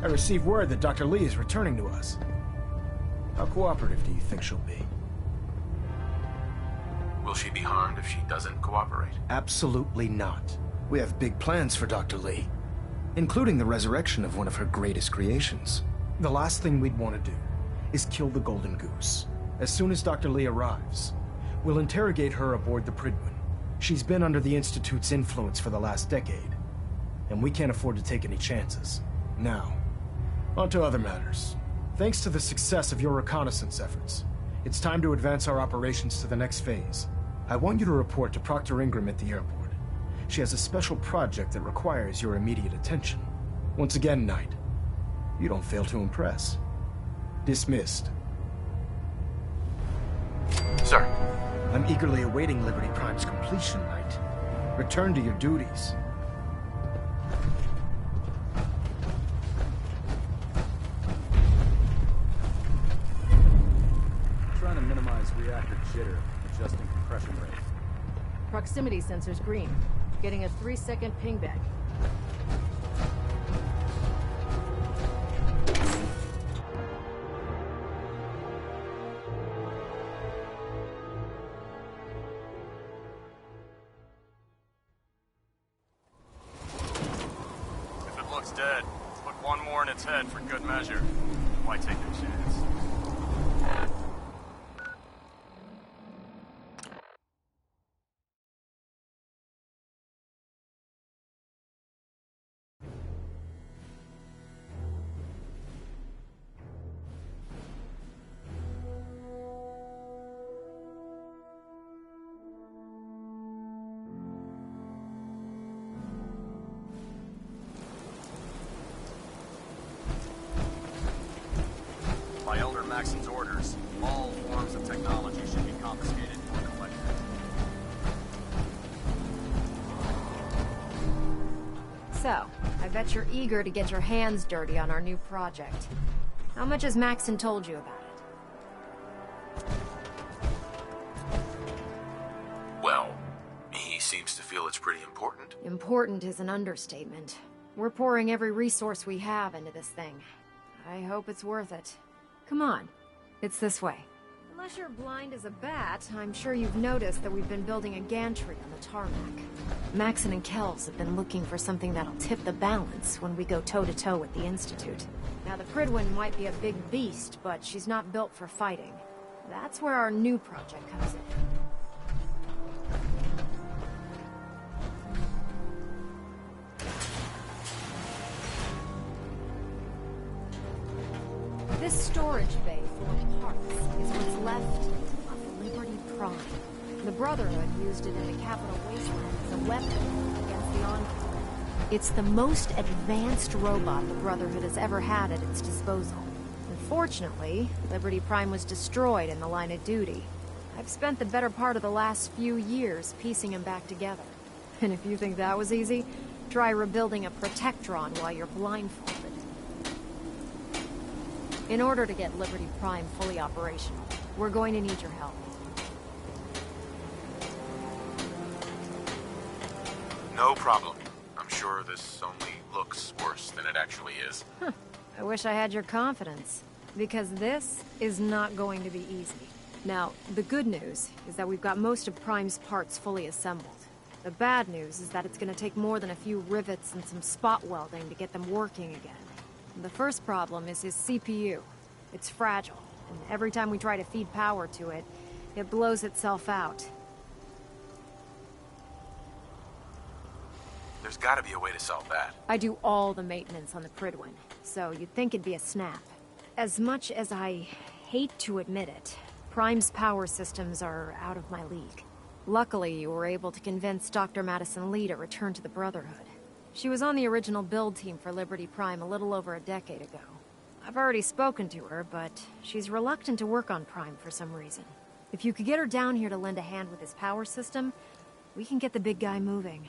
I received word that Dr. Lee is returning to us. How cooperative do you think she'll be? Will she be harmed if she doesn't cooperate? Absolutely not. We have big plans for Dr. Lee, including the resurrection of one of her greatest creations. The last thing we'd want to do is kill the Golden Goose. As soon as Dr. Lee arrives, we'll interrogate her aboard the Prydwen. She's been under the Institute's influence for the last decade, and we can't afford to take any chances. Now, on to other matters. Thanks to the success of your reconnaissance efforts, it's time to advance our operations to the next phase. I want you to report to Proctor Ingram at the airport. She has a special project that requires your immediate attention. Once again, Knight, you don't fail to impress. Dismissed. Sir. I'm eagerly awaiting Liberty Prime's completion, Knight. Return to your duties. Trying to minimize reactor jitter, adjusting compression rate. Proximity sensor's green. Getting a 3-second ping back. If it looks dead, put one more in its head for good measure. Why take a chance? By Elder Maxon's orders, all forms of technology should be confiscated or collected. So, I bet you're eager to get your hands dirty on our new project. How much has Maxon told you about it? Well, he seems to feel it's pretty important. Important is an understatement. We're pouring every resource we have into this thing. I hope it's worth it. Come on. It's this way. Unless you're blind as a bat, I'm sure you've noticed that we've been building a gantry on the tarmac. Maxon and Kells have been looking for something that'll tip the balance when we go toe-to-toe with the Institute. Now, the Prydwen might be a big beast, but she's not built for fighting. That's where our new project comes in. This storage bay full of parts is what's left of Liberty Prime. The Brotherhood used it in the Capital Wasteland as a weapon against the Enclave. It's the most advanced robot the Brotherhood has ever had at its disposal. Unfortunately, Liberty Prime was destroyed in the line of duty. I've spent the better part of the last few years piecing him back together. And if you think that was easy, try rebuilding a Protectron while you're blindfolded. In order to get Liberty Prime fully operational, we're going to need your help. No problem. I'm sure this only looks worse than it actually is. I wish I had your confidence, because this is not going to be easy. Now, the good news is that we've got most of Prime's parts fully assembled. The bad news is that it's going to take more than a few rivets and some spot welding to get them working again. The first problem is his CPU. It's fragile, and every time we try to feed power to it, it blows itself out. There's gotta be a way to solve that. I do all the maintenance on the Prydwen, so you'd think it'd be a snap. As much as I hate to admit it, Prime's power systems are out of my league. Luckily, you were able to convince Dr. Madison Lee to return to the Brotherhood. She was on the original build team for Liberty Prime a little over a decade ago. I've already spoken to her, but she's reluctant to work on Prime for some reason. If you could get her down here to lend a hand with his power system, we can get the big guy moving.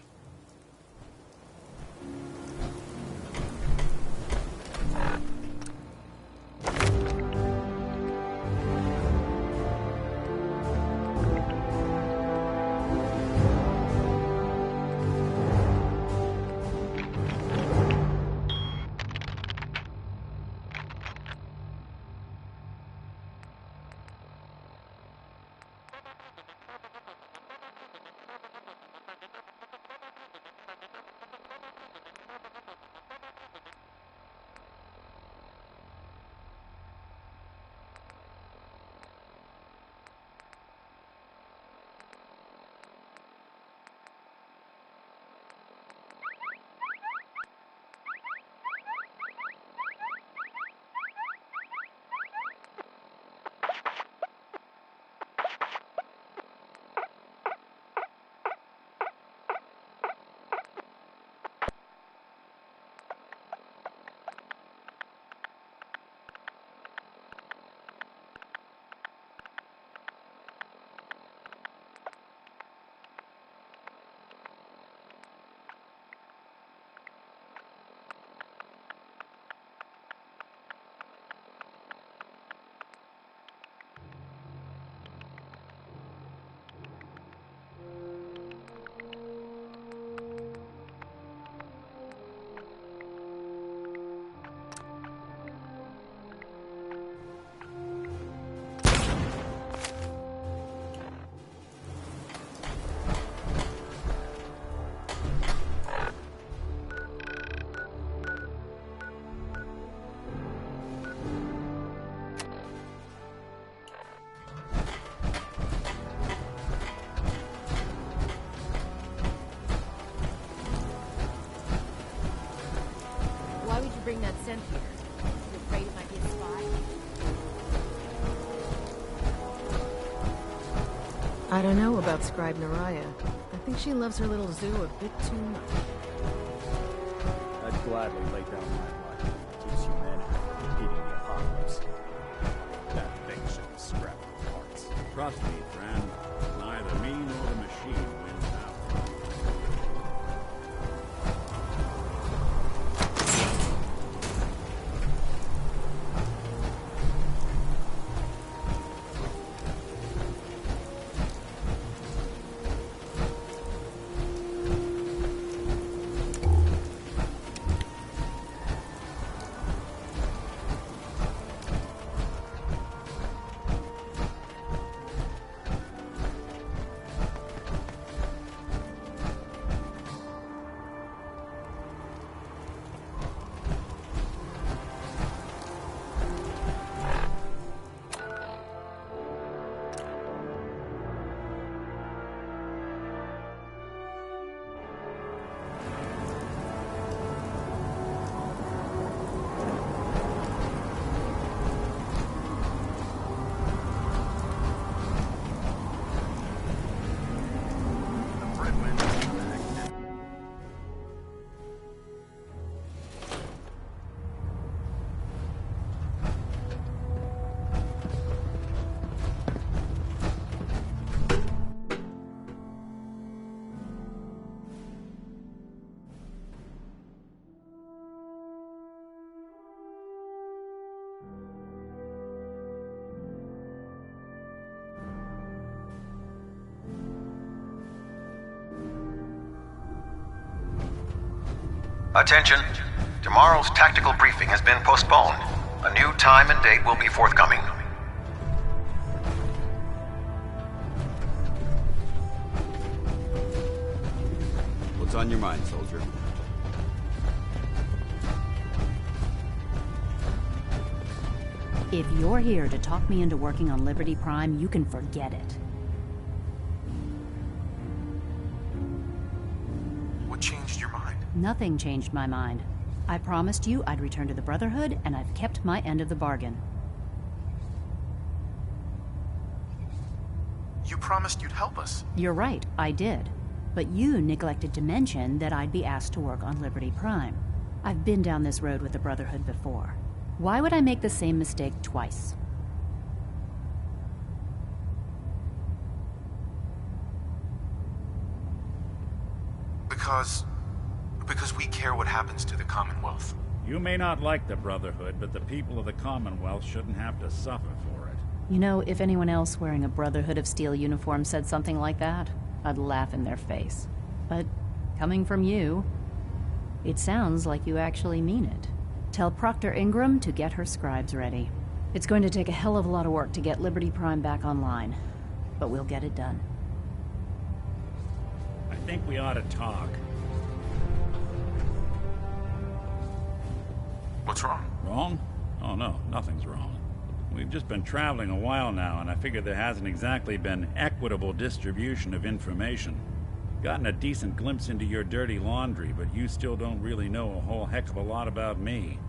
seen that scent here. You afraid it might be a spy? I don't know about Scribe Naraya. I think she loves her little zoo a bit too much. I'd gladly lay down my life to teach humanity beating the apocalypse. That thing should be scrapped to parts. Trust me, friend. Neither me nor the machine wins out. Attention. Tomorrow's tactical briefing has been postponed. A new time and date will be forthcoming. What's on your mind, soldier? If you're here to talk me into working on Liberty Prime, you can forget it. What changed your mind? Nothing changed my mind. I promised you I'd return to the Brotherhood, and I've kept my end of the bargain. You promised you'd help us. You're right, I did. But you neglected to mention that I'd be asked to work on Liberty Prime. I've been down this road with the Brotherhood before. Why would I make the same mistake twice? Because we care what happens to the Commonwealth. You may not like the Brotherhood, but the people of the Commonwealth shouldn't have to suffer for it. You know, if anyone else wearing a Brotherhood of Steel uniform said something like that, I'd laugh in their face. But coming from you, it sounds like you actually mean it. Tell Proctor Ingram to get her scribes ready. It's going to take a hell of a lot of work to get Liberty Prime back online, but we'll get it done. I think we ought to talk. What's wrong? Wrong? Oh no, nothing's wrong. We've just been traveling a while now, and I figure there hasn't exactly been equitable distribution of information. Gotten a decent glimpse into your dirty laundry, but you still don't really know a whole heck of a lot about me.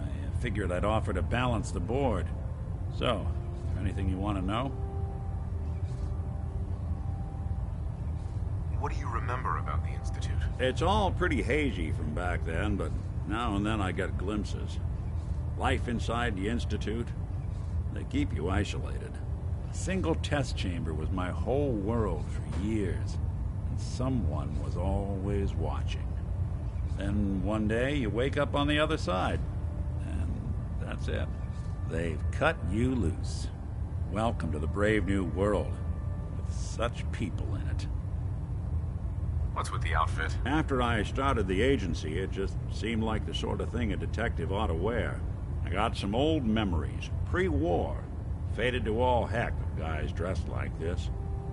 I figured I'd offer to balance the board. So, is there anything you want to know? What do you remember about the Institute? It's all pretty hazy from back then, but now and then I get glimpses. Life inside the Institute, they keep you isolated. A single test chamber was my whole world for years, and someone was always watching. Then one day you wake up on the other side, and that's it. They've cut you loose. Welcome to the brave new world, with such people in it. What's with the outfit? After I started the agency, it just seemed like the sort of thing a detective ought to wear. I got some old memories, pre-war. Faded to all heck of guys dressed like this,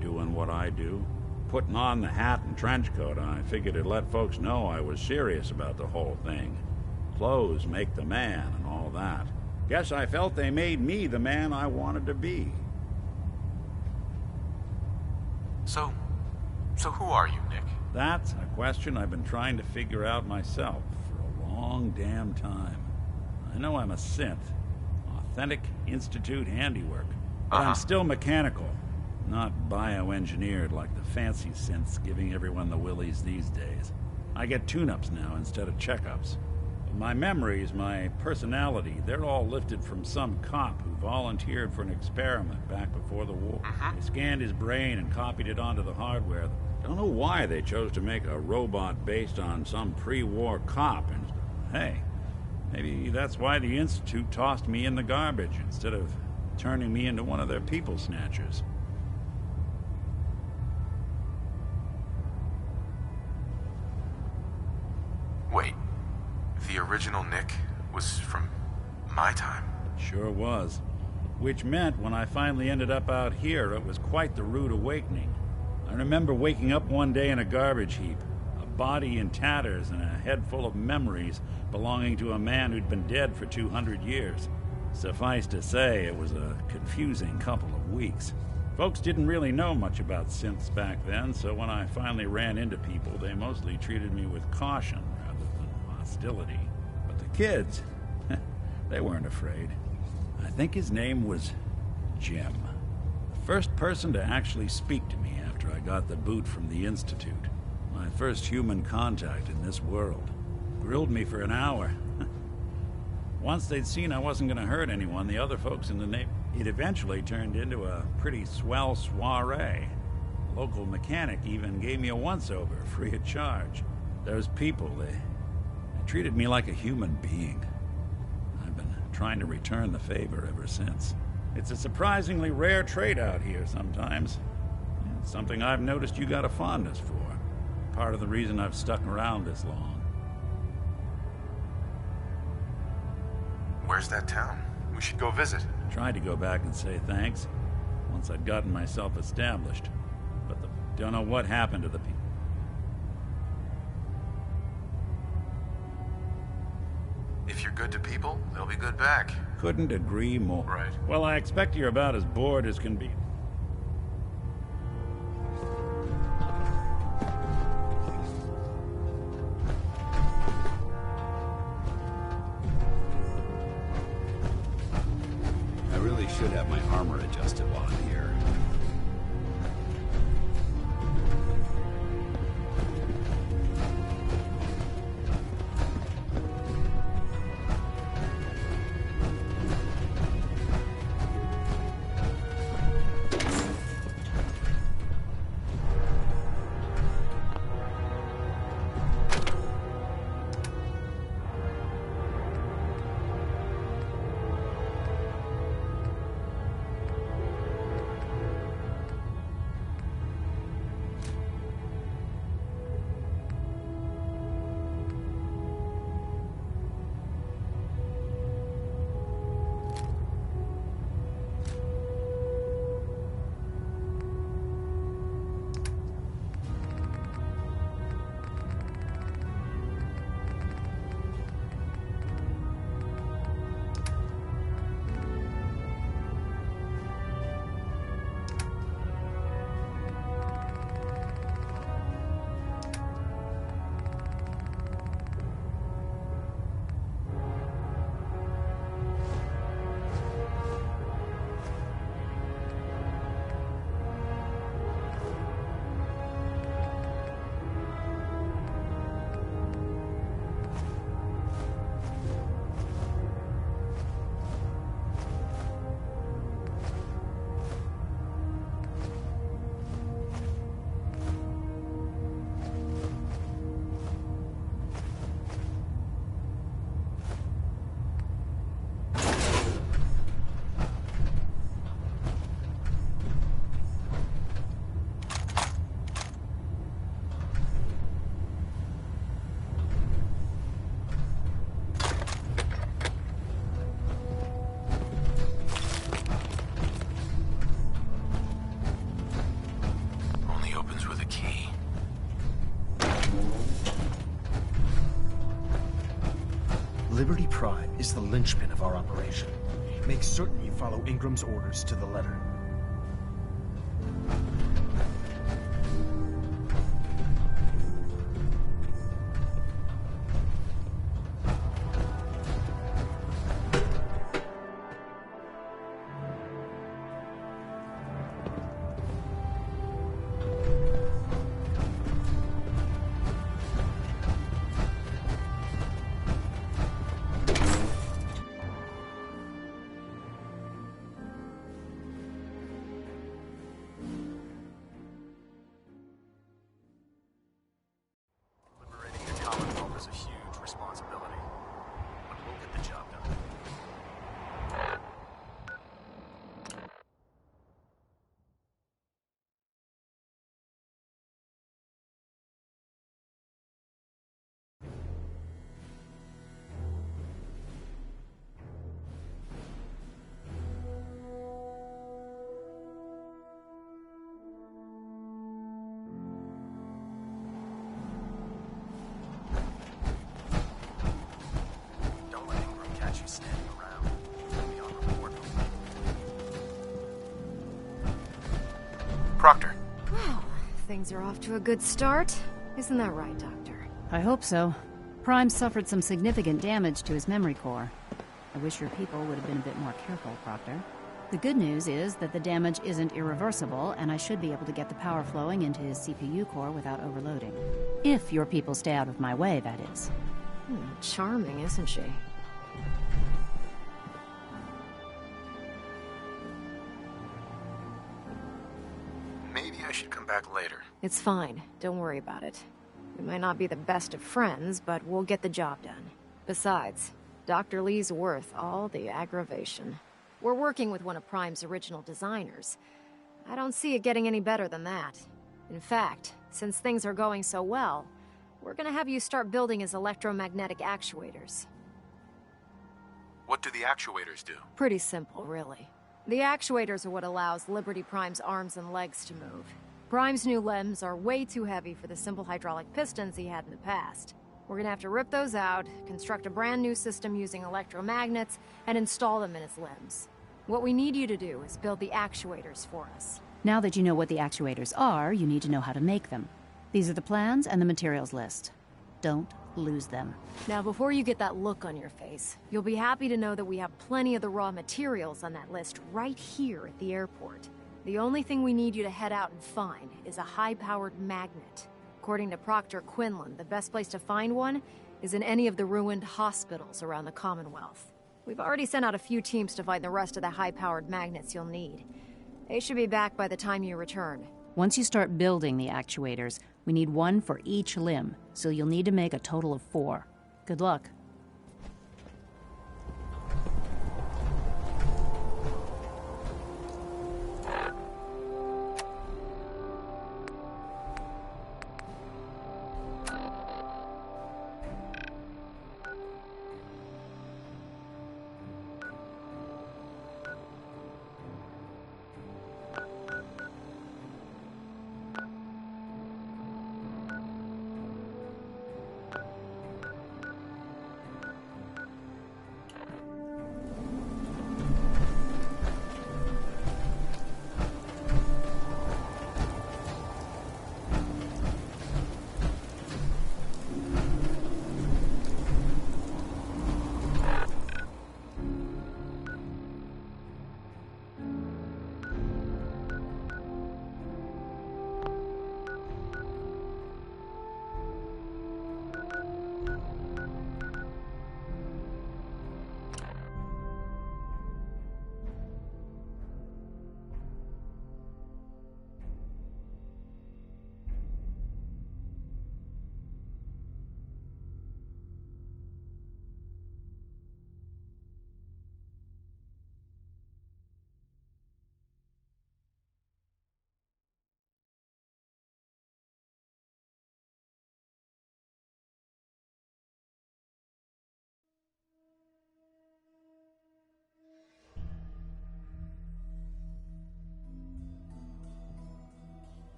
doing what I do. Putting on the hat and trench coat, I figured it'd let folks know I was serious about the whole thing. Clothes make the man and all that. Guess I felt they made me the man I wanted to be. So who are you, Nick? That's a question I've been trying to figure out myself for a long damn time. I know I'm a synth. Authentic Institute handiwork. But I'm still mechanical. Not bioengineered like the fancy synths giving everyone the willies these days. I get tune-ups now instead of checkups. My memories, my personality, they're all lifted from some cop who volunteered for an experiment back before the war. They scanned his brain and copied it onto the hardware. Don't know why they chose to make a robot based on some pre-war cop. And hey, maybe that's why the Institute tossed me in the garbage instead of turning me into one of their people snatchers. Wait, the original Nick was from my time? Sure was. Which meant when I finally ended up out here, it was quite the rude awakening. I remember waking up one day in a garbage heap, a body in tatters and a head full of memories belonging to a man who'd been dead for 200 years. Suffice to say, it was a confusing couple of weeks. Folks didn't really know much about synths back then, so when I finally ran into people, they mostly treated me with caution rather than hostility. But the kids, they weren't afraid. I think his name was Jim. The first person to actually speak to me after I got the boot from the Institute. My first human contact in this world. Grilled me for an hour. Once they'd seen I wasn't going to hurt anyone, the other folks in the neighborhood, it eventually turned into a pretty swell soiree. A local mechanic even gave me a once-over, free of charge. Those people, they treated me like a human being. I've been trying to return the favor ever since. It's a surprisingly rare trait out here sometimes. It's something I've noticed you got a fondness for. Part of the reason I've stuck around this long. Where's that town? We should go visit. Tried to go back and say thanks once I'd gotten myself established, but don't know what happened to the people. If you're good to people, they'll be good back. Couldn't agree more. Right. Well, I expect you're about as bored as can be. Should have my armor adjusted while I'm here. Liberty Prime is the linchpin of our operation. Make certain you follow Ingram's orders to the letter. Things are off to a good start. Isn't that right, Doctor? I hope so. Prime suffered some significant damage to his memory core. I wish your people would have been a bit more careful, Proctor. The good news is that the damage isn't irreversible, and I should be able to get the power flowing into his CPU core without overloading. If your people stay out of my way, that is. Charming, isn't she? Maybe I should come back later. It's fine. Don't worry about it. We might not be the best of friends, but we'll get the job done. Besides, Dr. Lee's worth all the aggravation. We're working with one of Prime's original designers. I don't see it getting any better than that. In fact, since things are going so well, we're gonna have you start building his electromagnetic actuators. What do the actuators do? Pretty simple, really. The actuators are what allows Liberty Prime's arms and legs to move. Prime's new limbs are way too heavy for the simple hydraulic pistons he had in the past. We're gonna have to rip those out, construct a brand new system using electromagnets, and install them in his limbs. What we need you to do is build the actuators for us. Now that you know what the actuators are, you need to know how to make them. These are the plans and the materials list. Don't lose them. Now, before you get that look on your face, you'll be happy to know that we have plenty of the raw materials on that list right here at the airport. The only thing we need you to head out and find is a high-powered magnet. According to Proctor Quinlan, the best place to find one is in any of the ruined hospitals around the Commonwealth. We've already sent out a few teams to find the rest of the high-powered magnets you'll need. They should be back by the time you return. Once you start building the actuators, we need one for each limb, so you'll need to make a total of 4. Good luck.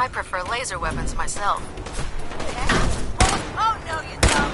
I prefer laser weapons myself. Oh, no, you don't.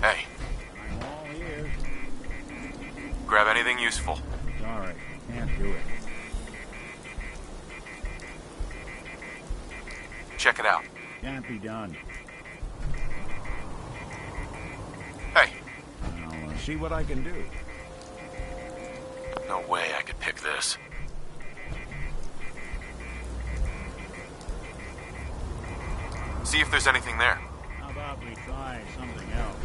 Hey. I'm all ears. Grab anything useful. Sorry, can't do it. Check it out. Can't be done. Hey. I'll see what I can do. No way I could pick this. See if there's anything there. How about we try something else?